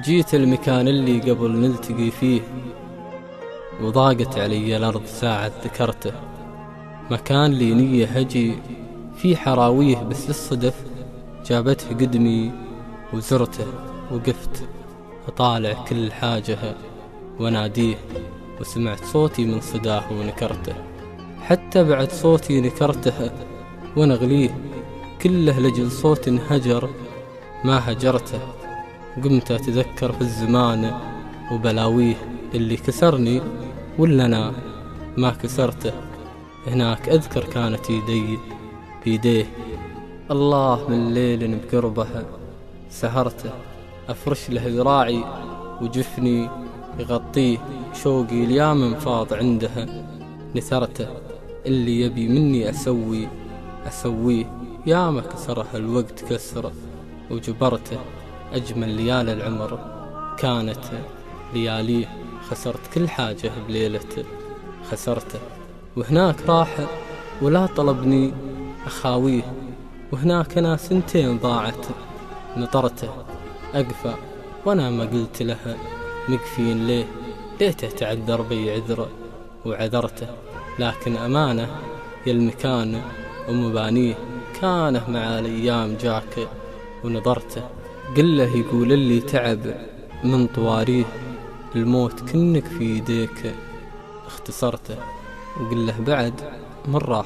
جيت المكان اللي قبل نلتقي فيه، وضاقت علي الأرض ساعة ذكرته. مكان لي نية هجي في حراويه، بس للصدف جابته قدمي وزرته. وقفت أطالع كل حاجة وناديه، وسمعت صوتي من صداه ونكرته. حتى بعد صوتي نكرته ونغليه، كله لجل صوت انهجر ما هجرته. قمت أتذكر في الزمان وبلاويه، اللي كسرني ولا أنا ما كسرته. هناك أذكر كانت يدي بيديه، الله من ليل بقربه سهرته. أفرش له ذراعي وجفني يغطيه، شوقي اليام فاض عندها نثرته. اللي يبي مني أسويه، ياما كسرها الوقت كسره وجبرته. أجمل ليالي العمر كانت لياليه، خسرت كل حاجة بليلته خسرته. وهناك راح ولا طلبني أخاويه، وهناك أنا سنتين ضاعت نطرته. أقفى وأنا ما قلت لها مقفين ليه، ليته تعذر بي عذره وعذرته. لكن أمانة يا المكان ومبانيه، كانه مع الأيام جاك ونظرته. قل له يقول اللي تعب من طواريه، الموت كنك في يديك اختصرته. وقل له بعد من راح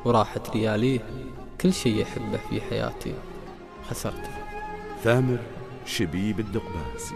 وراحت لياليه، كل شي يحبه في حياتي خسرته. ثامر شبيب الدقباسي.